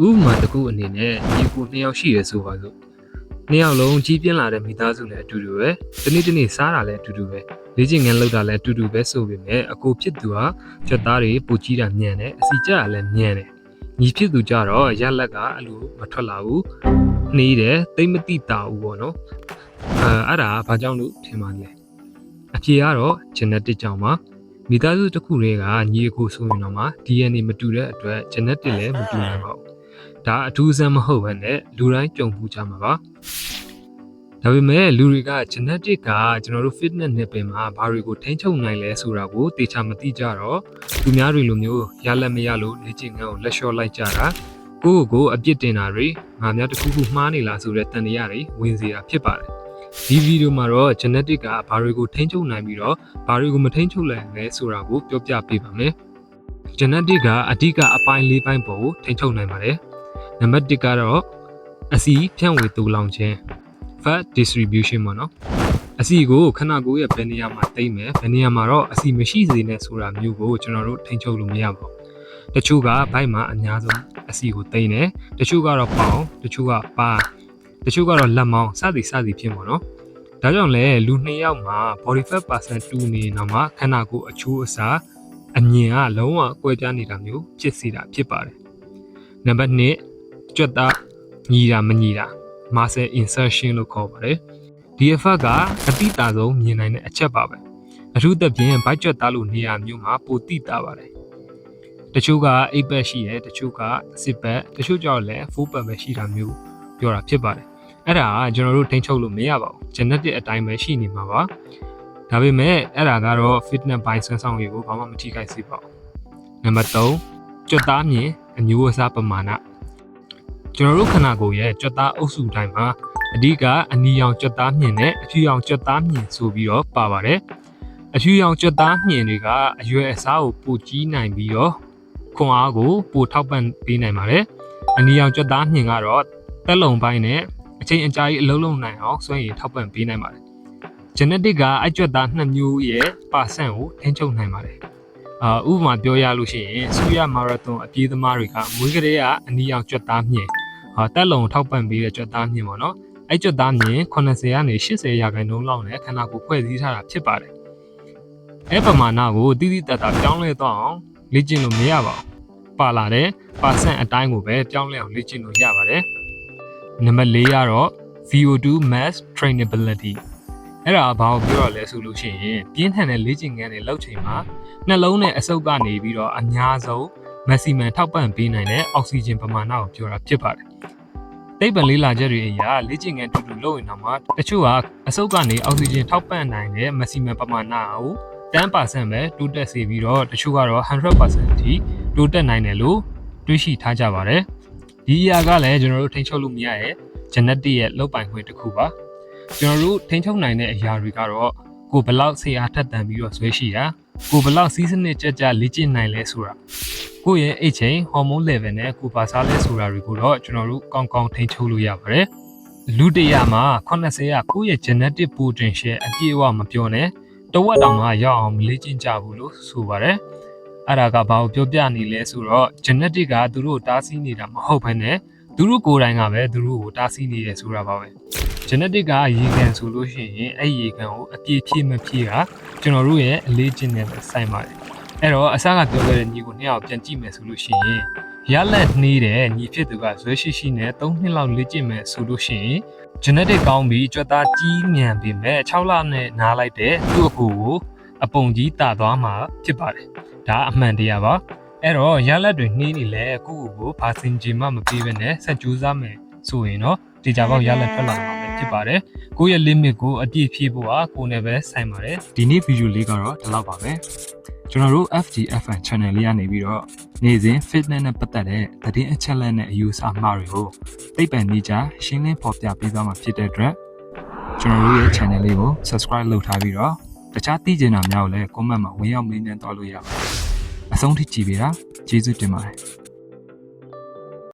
ဥပမာတစ်ခုအနေနဲ့ညီကို2ယောက်ရှိရဆိုပါစို့2ယောက်လုံးကြီးပြင်းလာတဲ့မိသားစုနဲ့အတူတူပဲတနေ့စားတာလည်းအတူတူပဲလေ့ကျင့်ခန်းလုပ်တာလည်းအတူတူပဲဆိုပေမဲ့အကိုဖြစ်သူဟာကြက်သားတွေပူကြီးတာညံ့တယ်အစီကျတာလည်းညံ့တယ်ညီဖြစ်သူကြတော့ရက်လက်ကအဲ့လိုမထွက်လာဘူးနှီးတယ်တိတ်မတိတာဘူးပေါ့နော်အဲ့ဒါဘာကြောင့်လို့ထင်ပါလဲအဖြေကတော့ genetic ကြောင့်ပါမိသားစုတစ်ခုတည်းကညီအကိုဆိုရင်တော့မှ DNA မတူတဲ့အတွက် genetic လည်းမတူနိုင်ပါဘူးဒါအထူးဆန်းမဟုတ်ဘဲနဲ့လူတိုင်းကြုံမှုကြမှာပါဒါပေမဲ့လူတွေက genetic ကကျွန်တော်တို့ fitness နဲ့ပင်မှာဘာတွေကိုထိန်းချုပ်နိုင်လဲဆိုတာကိုတေချာမသိကြတော့သူများတွေလိုမျိုးရလက်မရလို့လေ့ကျင့်ခန်းကိုလက်လျှော့လိုက်ကြတာကိုအပြစ်တင်တာတွေငါများတစ်ခုခုမှားနေလားဆိုတဲ့တန်တရားတွေဝင်စေတာဖြစ်ပါတယ်ဒီဗီဒီယိုမှာတော့ genetic ကဘာတွေကိုထိန်းချုပ်နိုင်ပြီးတော့ဘာတွေကိုမထိန်းချုပ်နိုင်လဲဆိုတာကိုပြောပြပေးပါမယ် genetic ကအဓိကအပိုင်း၄ပိုင်းပေါ်ကိုထိန်းချုပ်နိုင်ပါတယ်နံပါတ်1ကတော့အစီဖြန့်ဝေသို့လောင်ခြင်း fat distribution ပေါ့နော်အစီကိုခန္ဓာကိုယ်ရဲ့ဘယ်နေရာမှာတိမ့်မယ်ဘယ်နေရာမှာတော့အစီမရှိစေနဲ့ဆိုတာမျိုးကိုကျွန်တော်တို့ထိန်းချုပ်လို့မရပါဘူးတချို့ကဘိုက်မှာအများဆုံးအစီကိုတိမ့်တယ်တချို့ကတော့ပေါင်တချို့ကပါတချို့ကတော့လက်မောင်းစသည်ဖြစ်ပေါ့နော်ဒါကြောင့်လဲလူ2ယောက်မှာ body fat percent 2နေတော့မှခန္ဓာကိုယ်အချိုးအစားအမြင်ကလုံးဝကွဲပြားနေတာမျိုးဖြစ်စေတာဖြစ်ပါတယ်နံပါတ်2ကြွက်သားညီတာမညီတာ muscle insertion လို့ခေါ်ပါတယ်ဒီ effect ကအတိအကျဆုံးမြင်နိုင်တဲ့အချက်ပါပဲအထူးသဖြင့်ဘိုက်ကြွက်သားလို့နေရာမျိုးမှာပိုတိတာပါတယ်တချို့က8ပတ်ရှိတယ်တချို့က10ပတ်တချို့ကြောင့်လည်း4ပတ်ပဲရှိတာမျိုးပြောတာဖြစ်ပါတယ်အဲ့ဒါကကျွန်တော်တို့ထိန်းချုပ်လို့မရပါဘူး genetic အတိုင်းပဲရှိနေမှာပါဒါပေမဲ့အဲ့ဒါကတော့ fitness ဘိုင်းဆွမ်းဆောင်ရည်ကိုဘာမှမထိခိုက်စေပါဘူးနံပါတ်3ကြွက်သားမြင်အမျိုးအစားပမာဏကျွန်တော်တို့ခန္ဓာကိုယ်ရဲ့ကြွက်သားအုပ်စုတိုင်းမှာအဓိကအနီရောင်ကြွက်သားမြင်နဲ့အဖြူရောင်ကြွက်သားမြင်ဆိုပြီးတော့ပါပါတယ်အဖြူရောင်ကြွက်သားမြင်တွေကအရွယ်အစားကိုပိုကြီးနိုင်ပြီးတော့ခွန်အားကိုပိုထောက်ပံ့ပေးနိုင်ပါတယ်အနီရောင်ကြွက်သားမြင်ကတော့တက်လုံပိုင်းနဲ့အချိန်အကြာကြီးအလုံးလုံးနိုင်အောင်စွမ်းရည်ထောက်ပံ့ပေးနိုင်ပါတယ် genetic ကအကြွက်သား2မျိုးရဲ့ percent ကိုထိန်းချုပ်နိုင်ပါတယ်ဥပမာပြောရလို့ရှိရင်ဆူရမာရသွန်အပြေးသမားတွေကမွေးကလေးကအနီရောင်ကြွက်သားမြင်တက်လုံထောက်ပံ့ပေးတဲ့ကြွက်သားမြင်ပေါ့နော်အဲ့ကြွက်သားမြင်80ကနေ80ရာခိုင်နှုန်းလောက်နဲ့ခန္ဓာကိုယ်ဖွဲ့စည်းထားတာဖြစ်ပါတယ်အဲ့ပမာဏကိုတိတိတတ်တာပြောင်းလဲသွားအောင်လေ့ကျင့်လို့မရပါဘူးပါလာတဲ့ percent အတိုင်းကိုပဲပြောင်းလဲအောင်လေ့ကျင့်လို့ရပါတယ်နံပါတ်4ကတော့ VO2 mass trainability အဲ့ဒါဘာကိုပြောရလဲဆိုလို့ရှိရင်ပြင်းထန်တဲ့လေ့ကျင့်ခန်းတွေလုပ်ချိန်မှာနှလုံးနဲ့အဆုပ်ကနေပြီးတော့အများဆုံး maximum ထောက်ပံ့ပေးနိုင်တဲ့အောက်ဆီဂျင်ပမာဏကိုပြောတာဖြစ်ပါတယ်သိပ္ပံလေးလာချက်တွေအရလေ့ကျင့်ခန်းတူတူလုပ်ရင်တော့မှတချို့ကအဆုပ်ကနေအောက်ဆီဂျင်ထောက်ပံ့နိုင်တဲ့ maximum ပမာဏကို 10% ပဲတိုးတက်စေပြီးတော့တချို့ကတော့ 100% အထိတိုးတက်နိုင်တယ်လို့တွေးရှိထားကြပါတယ်ဒီအရာကလည်းကျွန်တော်တို့ထိန်းချုပ်လို့မရရဲ့ genetic ရဲ့လုပ်ပိုင်ခွင့်တစ်ခုပါကျွန်တော်တို့ထိန်းချုပ်နိုင်တဲ့အရာတွေကတော့ကိုဘလောက်ဆေးအားထက်သန်ပြီးတော့ဆွဲရှိတာကိုဘလောက်စီးစနစ်ကြကြလေ့ကျင့်နိုင်လဲဆိုတာကိုရဲ့အိတ်ချိန်ဟော်မုန်း level နဲ့ကိုပါစားလဲဆိုတာတွေကိုတော့ကျွန်တော်တို့ကောင်းကောင်းထိန်းချုပ်လို့ရပါတယ်လူတရာမှာ80ကကိုယ့်ရဲ့ genetic potential အပြည့်အဝမပြောနဲ့တဝက်တောင်မှရောက်အောင်မလေ့ကျင့်ကြဘူးလို့ဆိုပါတယ်အဲ့ဒါကဘာကိုပြောပြနေလဲဆိုတော့ genetic ကသူတို့တားဆီးနေတာမဟုတ်ဘဲနဲ့သူတို့ကိုယ်တိုင်ကပဲသူတို့ကိုတားဆီးနေတယ်ဆိုတာပါပဲ genetic ကရေကန်ဆိုလို့ရှိရင်အဲ့ရေကန်ကိုအပြည့်ဖြည့်မဖြည့်ကကျွန်တော်တို့ရဲ့အလေးကျင့်နဲ့ဆိုင်ပါတယ်အဲ့တော့အစကပြောခဲ့တဲ့ညီကိုနှစ်ယောက်ပြန်ကြည့်မယ်ဆိုလို့ရှိရင်ရလက်နှီးတဲ့ညီဖြစ်သူကဇွဲရှိနဲ့3နှစ်လောက်လေ့ကျင့်မယ်ဆိုလို့ရှိရင် genetic ကောင်းပြီးကြွက်သားကြီးမြန်ပြီမဲ့6လနဲ့နားလိုက်တဲ့သူ့အကူကိုအပုံကြီးတာသွားမှာဖြစ်ပါတယ်ဒါအမှန်တရားပါအဲ့တော့ရလက်တွေနှီးနေလဲကိုယ့်ကိုဘာစင်ဂျီမှမပြေးပဲနဲ့ဆက်ကြိုးစားမယ်ဆိုရင်တော့ဒီကြပေါက်ရလက်ထွက်လာမှာပဲဖြစ်ပါတယ်ကိုယ့်ရဲ့ limit ကိုအပြည့်ဖြည့်ဖို့ကကိုယ်နဲ့ပဲဆိုင်ပါတယ်ဒီနေ့ဗီဒီယိုလေးကတော့ဒီလောက်ပါပဲကျွန်တော်တို့ FGFN channel လေးကနေပြီးတော့နေ့စဉ် fitness နဲ့ပတ်သက်တဲ့သတင်းအချက်အလက်နဲ့အယူအဆမှားတွေကိုသိပ္ပံနည်းကျရှင်းလင်းဖော်ပြပေးသွားမှာဖြစ်တဲ့အတွက်ကျွန်တော်တို့ရဲ့ channel လေးကို subscribe လုပ်ထားပြီးတော့တခြားသိချင်တာများကိုလည်း comment မှာဝင်ရောက်မေးမြန်းသွားလို့ရပါတယ်အဆုံးထိကြည့်ပေးတာကျေးဇူးတင်ပါတယ်